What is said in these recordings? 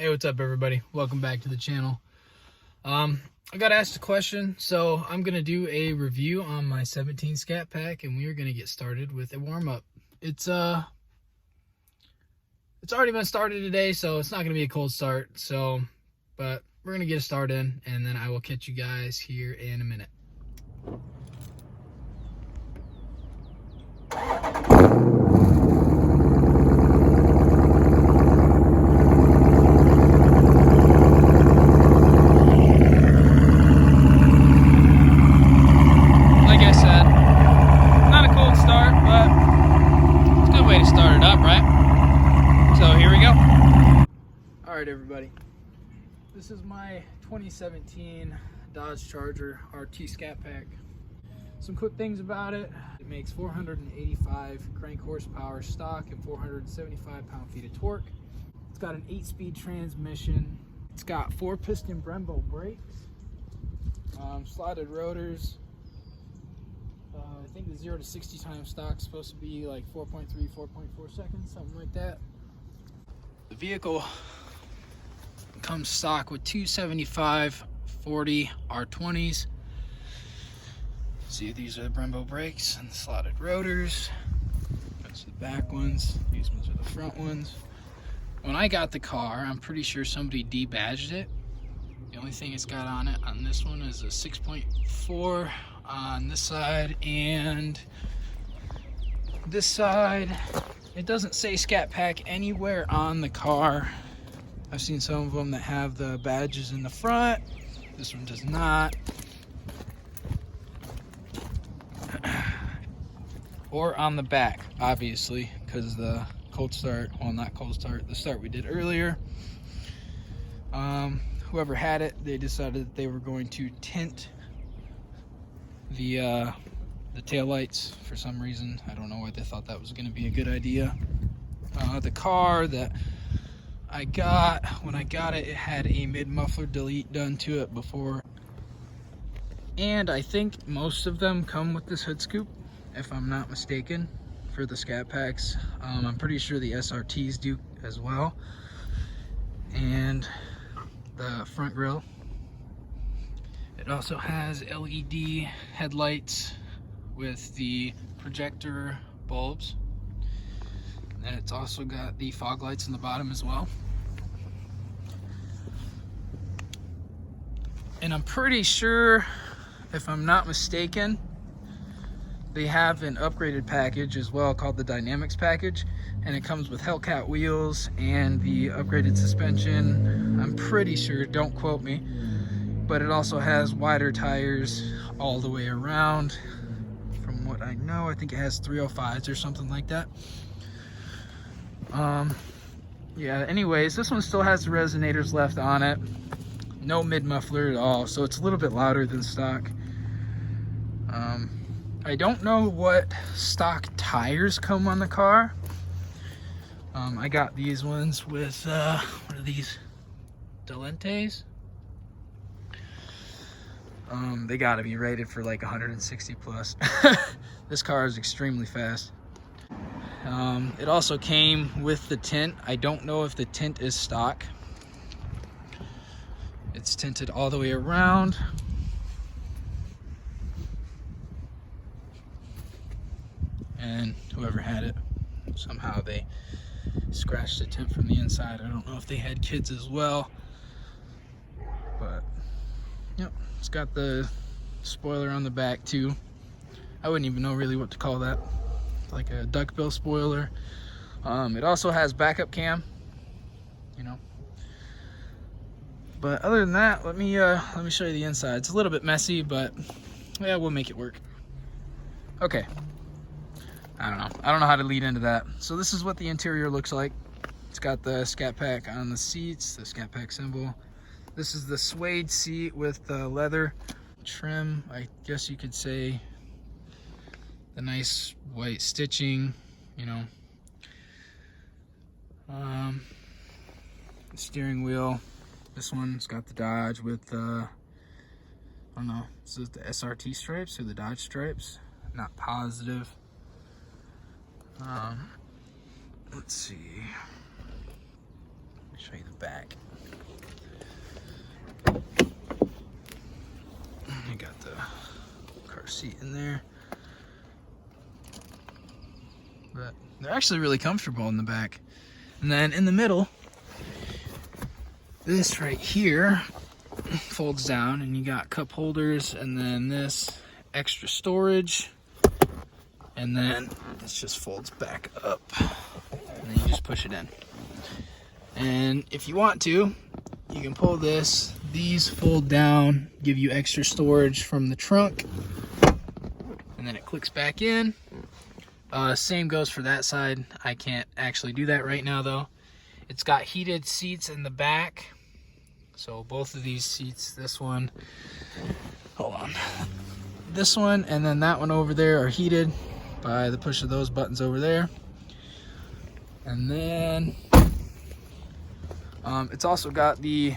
Hey, what's up everybody? Welcome back to the channel. I got asked a question, so I'm gonna do a review on my 17 Scat Pack, and we are gonna get started with a warm-up. It's already been started today, so it's not gonna be a cold start. But we're gonna get a start in, and then I will catch you guys here in a minute. Alright everybody, this is my 2017 Dodge Charger RT Scat Pack. Some quick things about it: it makes 485 crank horsepower stock and 475 pound-feet of torque. It's got an 8-speed transmission. It's got 4-piston Brembo brakes, slotted rotors. I think the 0 to 60 time stock is supposed to be like 4.3, 4.4 seconds, something like that. The vehicle comes stock with 275/40 R20s. See, these are the Brembo brakes and the slotted rotors. That's the back ones. These ones are the front ones. When I got the car, I'm pretty sure somebody debadged it. The only thing it's got on it on this one is a 6.4 on this side, and this side, it doesn't say Scat Pack anywhere on the car. I've seen some of them that have the badges in the front. This one does not. Or on the back, obviously, because the cold start, well, not cold start, the start we did earlier. Whoever had it, they decided that they were going to tint the taillights for some reason. I don't know why they thought that was going to be a good idea. The car that I got, when I got it, it had a mid-muffler delete done to it before. And I think most of them come with this hood scoop, if I'm not mistaken, for the Scat Packs. I'm pretty sure the SRTs do as well. And the front grille. It also has LED headlights with the projector bulbs. And it's also got the fog lights in the bottom as well. And I'm pretty sure, if I'm not mistaken, they have an upgraded package as well called the Dynamics package, and it comes with Hellcat wheels and the upgraded suspension. I'm pretty sure, don't quote me, but it also has wider tires all the way around. From what I know, I think it has 305s or something like that. Yeah, anyways, this one still has the resonators left on it. No mid-muffler at all, so it's a little bit louder than stock. I don't know what stock tires come on the car. I got these ones with, what are these? Delentes? They gotta be rated for like 160 plus. This car is extremely fast. It also came with the tint. I don't know if the tint is stock. It's tinted all the way around. And whoever had it, somehow they scratched the tint from the inside. I don't know if they had kids as well. But, yep, it's got the spoiler on the back too. I wouldn't even know really what to call that. Like a duckbill spoiler. It also has backup cam, you know. But other than that, let me show you the inside. It's a little bit messy, but yeah, we'll make it work. Okay. I don't know how to lead into that. So this is what the interior looks like. It's got the Scat Pack on the seats, the Scat Pack symbol. This is the suede seat with the leather trim, I guess you could say. The nice white stitching, you know. The steering wheel. This one's got the Dodge with I don't know, is it the SRT stripes or the Dodge stripes? Not positive. Let's see. Show you the back. seat in there. But they're actually really comfortable in the back. And then in the middle, this right here folds down, and you got cup holders, and then this extra storage, and then this just folds back up, and then you just push it in. And if you want to, you can pull this. These fold down, give you extra storage from the trunk, and then it clicks back in. Same goes for that side. I can't actually do that right now though. It's got heated seats in the back. So both of these seats, this one, hold on, this one and then that one over there are heated by the push of those buttons over there. And then it's also got the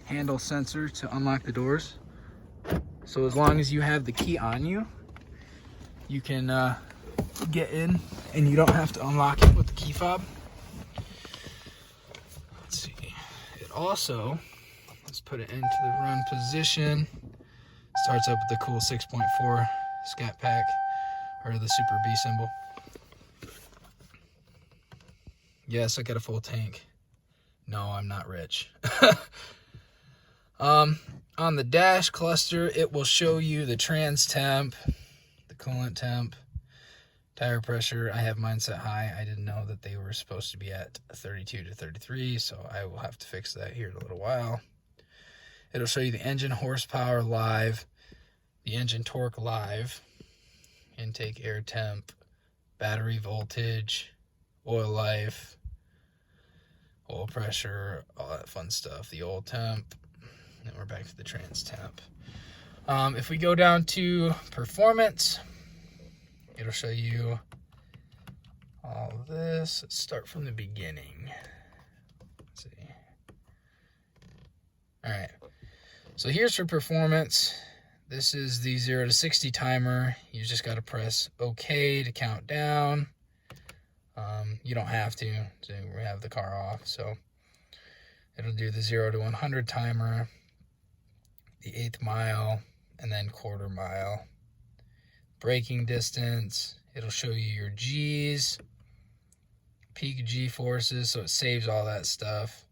handle sensor to unlock the doors. So as long as you have the key on you, you can get in and you don't have to unlock it with the key fob. Let's see. It also, let's put it into the run position. Starts up with the cool 6.4 scat pack, or the Super B symbol. Yes, I got a full tank. No, I'm not rich. On the dash cluster, it will show you the trans temp, the coolant temp, tire pressure. I have mine set high. I didn't know that they were supposed to be at 32 to 33, so I will have to fix that here in a little while. It'll show you the engine horsepower live, the engine torque live, intake air temp, battery voltage, oil life, oil pressure, all that fun stuff, the oil temp. And we're back to the trans temp. If we go down to performance, it'll show you all of this. Let's start from the beginning. Let's see. All right. So here's for performance. This is the 0 to 60 timer. You just got to press OK to count down. You don't have to have the car off. So it'll do the 0 to 100 timer, the 1/8 mile, and then 1/4 mile. Braking distance, it'll show you your G's, peak G forces, so it saves all that stuff.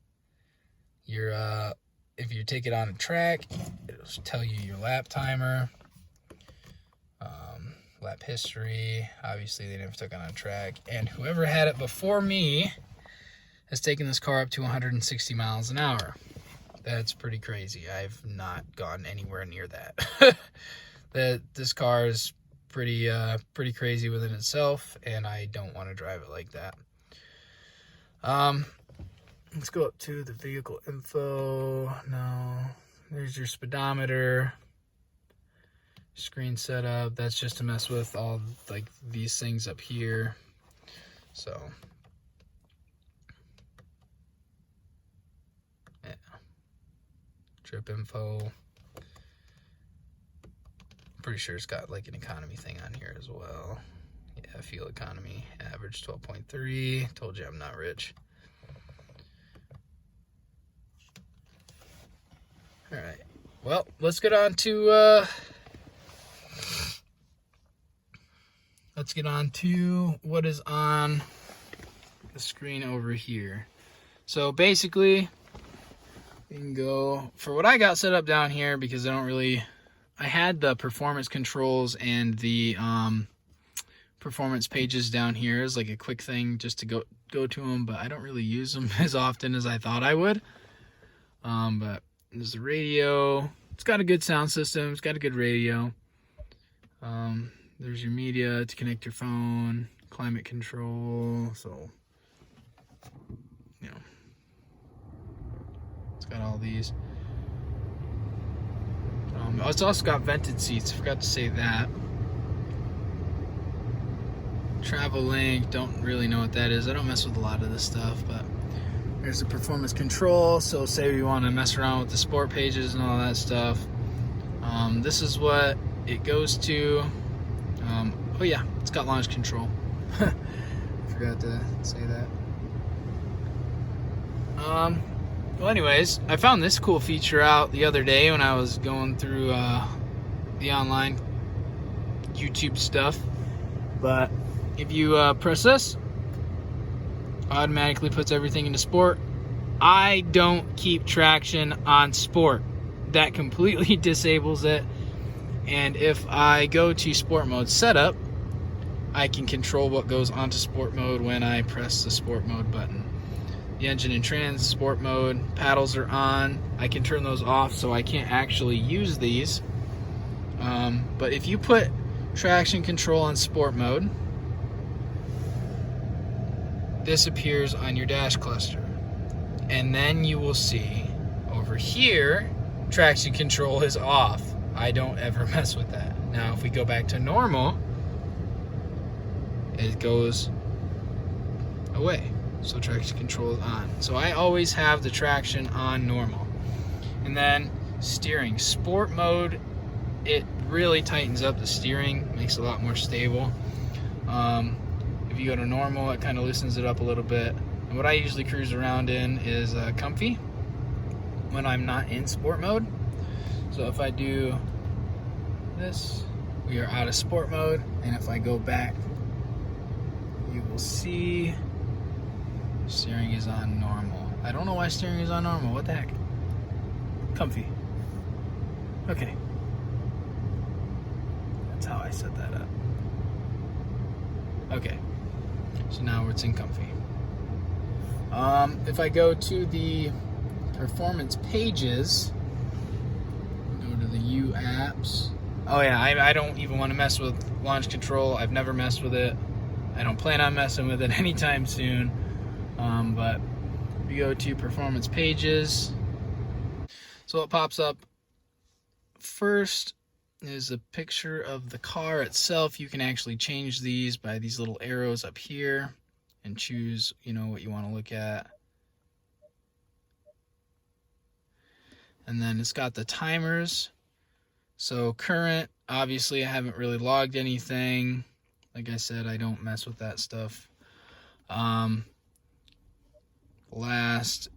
Your if you take it on a track, it'll tell you your lap timer, lap history. Obviously they never took it on a track, and whoever had it before me has taken this car up to 160 miles an hour. That's pretty crazy. I've not gone anywhere near that. This car is pretty crazy within itself, and I don't want to drive it like that. Let's go up to the vehicle info. No, there's your speedometer, screen setup. That's just to mess with all like these things up here. So yeah, trip info. Pretty sure it's got like an economy thing on here as well. Yeah, fuel economy, average 12.3. Told you I'm not rich. All right. Well, let's get on to what is on the screen over here. So basically, you can go for what I got set up down here, because I had the performance controls and the performance pages down here as like a quick thing just to go to them, but I don't really use them as often as I thought I would. But there's the radio. It's got a good sound system. It's got a good radio. There's your media to connect your phone, climate control. So, you know, it's got all these. It's also got vented seats. I forgot to say that. Travel link. Don't really know what that is. I don't mess with a lot of this stuff, but there's the performance control. So say you want to mess around with the sport pages and all that stuff. This is what it goes to. Oh yeah, it's got launch control. Forgot to say that. Well, anyways, I found this cool feature out the other day when I was going through the online YouTube stuff. But if you press this, automatically puts everything into sport. I don't keep traction on sport. That completely disables it. And if I go to sport mode setup, I can control what goes onto sport mode when I press the sport mode button. The engine and trans sport mode, paddles are on. I can turn those off so I can't actually use these. But if you put traction control on sport mode, this appears on your dash cluster. And then you will see over here, traction control is off. I don't ever mess with that. Now, if we go back to normal, it goes away. So traction control is on. So I always have the traction on normal. And then steering. Sport mode, it really tightens up the steering, makes it a lot more stable. If you go to normal, it kind of loosens it up a little bit. And what I usually cruise around in is comfy when I'm not in sport mode. So if I do this, we are out of sport mode. And if I go back, you will see steering is on normal. I don't know why steering is on normal. What the heck? Comfy. Okay. That's how I set that up. Okay. So now it's in comfy. If I go to the performance pages, go to the U apps. Oh yeah, I don't even want to mess with launch control. I've never messed with it. I don't plan on messing with it anytime soon. But if you go to performance pages, so what pops up first is a picture of the car itself. You can actually change these by these little arrows up here and choose, what you want to look at. And then it's got the timers. So current, obviously I haven't really logged anything. Like I said, I don't mess with that stuff. Last,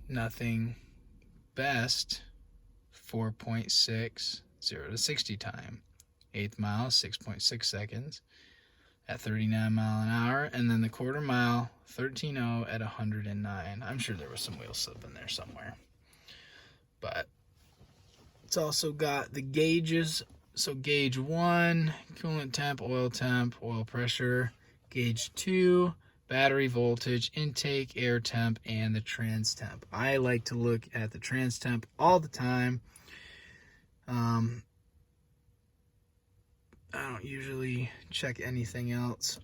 nothing. Best, 4.6, 0 to 60 time. 8th mile, 6.6 seconds at 39 mile an hour. And then the quarter mile, 13.0 at 109. I'm sure there was some wheel slip in there somewhere. But it's also got the gauges. So gauge 1, coolant temp, oil pressure. Gauge 2, battery voltage, intake, air temp, and the trans temp. I like to look at the trans temp all the time. I don't usually check anything else.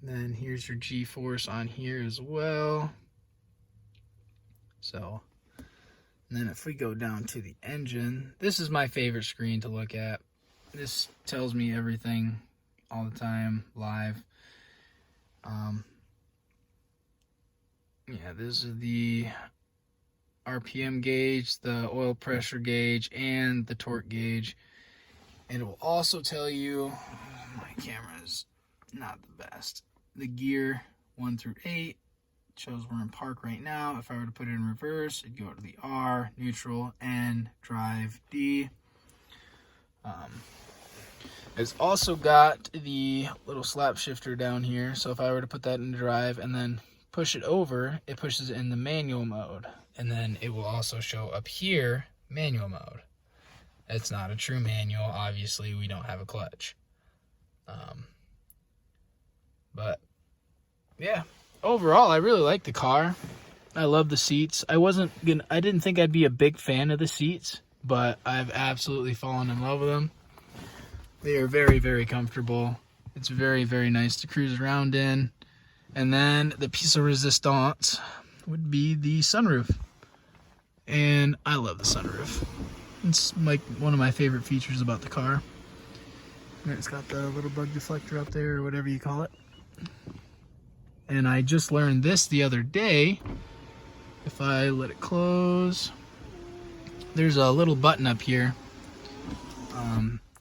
Then here's your G-force on here as well. So, and then if we go down to the engine, this is my favorite screen to look at. This tells me everything all the time, live. Yeah, this is the RPM gauge, the oil pressure gauge, and the torque gauge. And it will also tell you, my camera is not the best, the gear 1 through 8. Shows we're in park right now. If I were to put it in reverse, it'd go to the R, neutral, N, drive, D. It's also got the little slap shifter down here. So if I were to put that in drive and then push it over, it pushes it in the manual mode. And then it will also show up here, manual mode. It's not a true manual. Obviously, we don't have a clutch. But yeah, overall, I really like the car. I love the seats. I didn't think I'd be a big fan of the seats, but I've absolutely fallen in love with them. They are very, very comfortable. It's very, very nice to cruise around in. And then the piece of resistance would be the sunroof. And I love the sunroof. It's like one of my favorite features about the car. And it's got the little bug deflector up there, or whatever you call it. And I just learned this the other day. If I let it close, there's a little button up here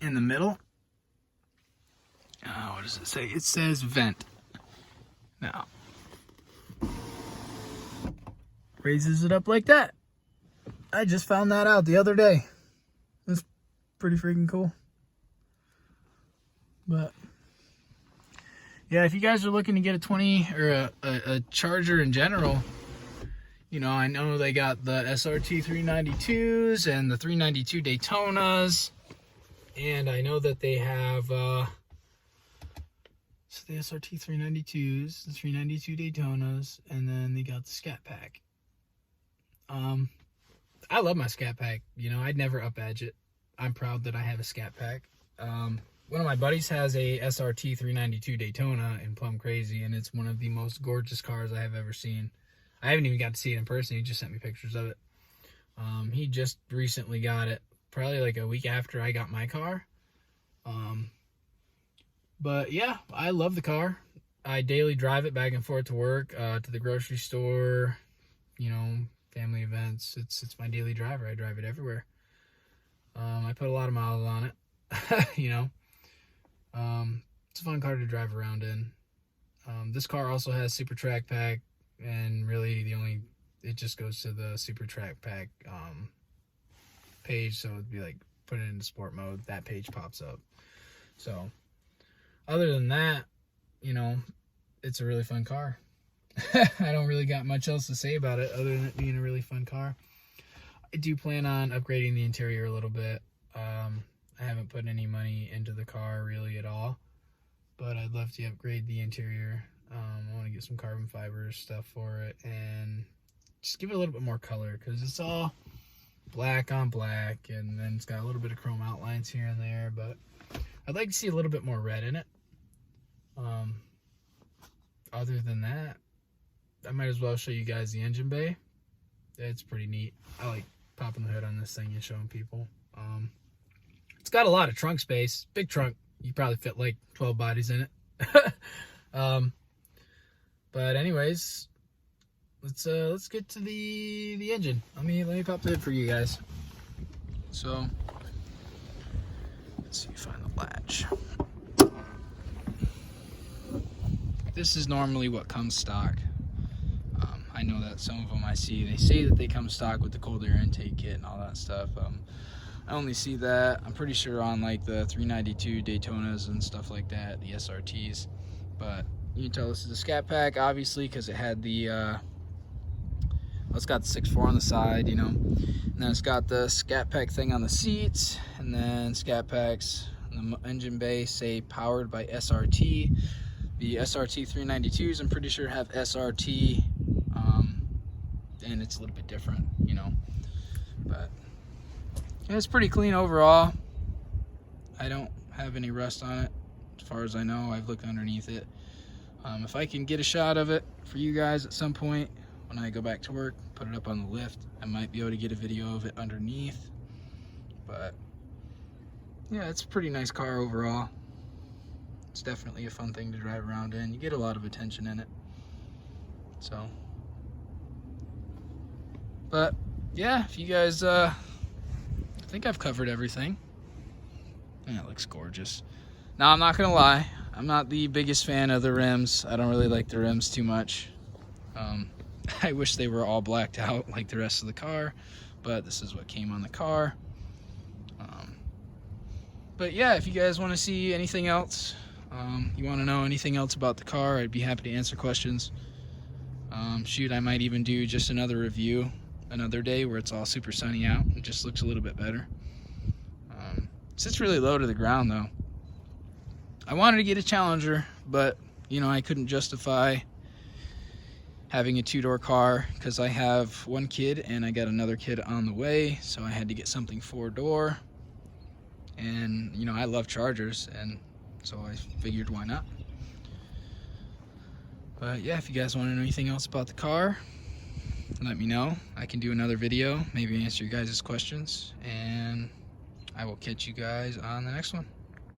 in the middle. What does it say? It says vent. Now, raises it up like that. I just found that out the other day. It's pretty freaking cool. But yeah, if you guys are looking to get a 20 or a Charger in general, you know, I know they got the SRT 392s and the 392 Daytonas, and I know that they have so the SRT 392s, the 392 Daytonas, and then they got the scatpack. I love my scatpack. You know, I'd never up edge it. I'm proud that I have a scatpack. One of my buddies has a SRT 392 Daytona in Plum Crazy, and it's one of the most gorgeous cars I have ever seen. I haven't even got to see it in person. He just sent me pictures of it. He just recently got it, probably like a week after I got my car. But yeah, I love the car. I daily drive it back and forth to work, to the grocery store, you know, family events. It's my daily driver. I drive it everywhere. I put a lot of miles on it, you know. It's a fun car to drive around in. This car also has Super Track Pack, and really it just goes to the Super Track Pack page. So it'd be like put it into sport mode, that page pops up. So other than that, you know, it's a really fun car. I don't really got much else to say about it other than it being a really fun car. I do plan on upgrading the interior a little bit. I haven't put any money into the car really at all, but I'd love to upgrade the interior. I want to get some carbon fiber stuff for it and just give it a little bit more color, because it's all black on black, and then it's got a little bit of chrome outlines here and there, but I'd like to see a little bit more red in it. Other than that, I might as well show you guys the engine bay. It's pretty neat. I like popping the hood on this thing and showing people. It's got a lot of trunk space. Big trunk. You probably fit like 12 bodies in it. But anyways, let's get to the engine. Let me pop the hood for you guys. So let's see, find the latch. This is normally what comes stock. I know that some of them I see, they say that they come stock with the cold air intake kit and all that stuff. I only see that, I'm pretty sure, on like the 392 Daytonas and stuff like that, the SRTs. But you can tell this is a scat pack, obviously, because it had the it's got the 6.4 on the side, you know, and then it's got the scat pack thing on the seats, and then scat packs in the engine bay say powered by SRT. The SRT 392s, I'm pretty sure, have SRT, and it's a little bit different, you know, but yeah, it's pretty clean overall. I don't have any rust on it as far as I know. I've looked underneath it. If I can get a shot of it for you guys at some point when I go back to work, put it up on the lift, I might be able to get a video of it underneath. But yeah, it's a pretty nice car overall. It's definitely a fun thing to drive around in. You get a lot of attention in it. So, but yeah, if you guys, I think I've covered everything. Yeah, it looks gorgeous. Now, I'm not gonna lie, I'm not the biggest fan of the rims. I don't really like the rims too much. I wish they were all blacked out like the rest of the car, but this is what came on the car. But yeah, if you guys want to see anything else, you want to know anything else about the car, I'd be happy to answer questions. Shoot, I might even do just another review another day where it's all super sunny out. It just looks a little bit better. It sits really low to the ground though. I wanted to get a Challenger, but you know, I couldn't justify having a two-door car because I have one kid and I got another kid on the way, so I had to get something four-door. And you know, I love Chargers, and so I figured why not. But yeah, if you guys want to know anything else about the car, let me know. I can do another video, maybe answer your guys' questions, and I will catch you guys on the next one.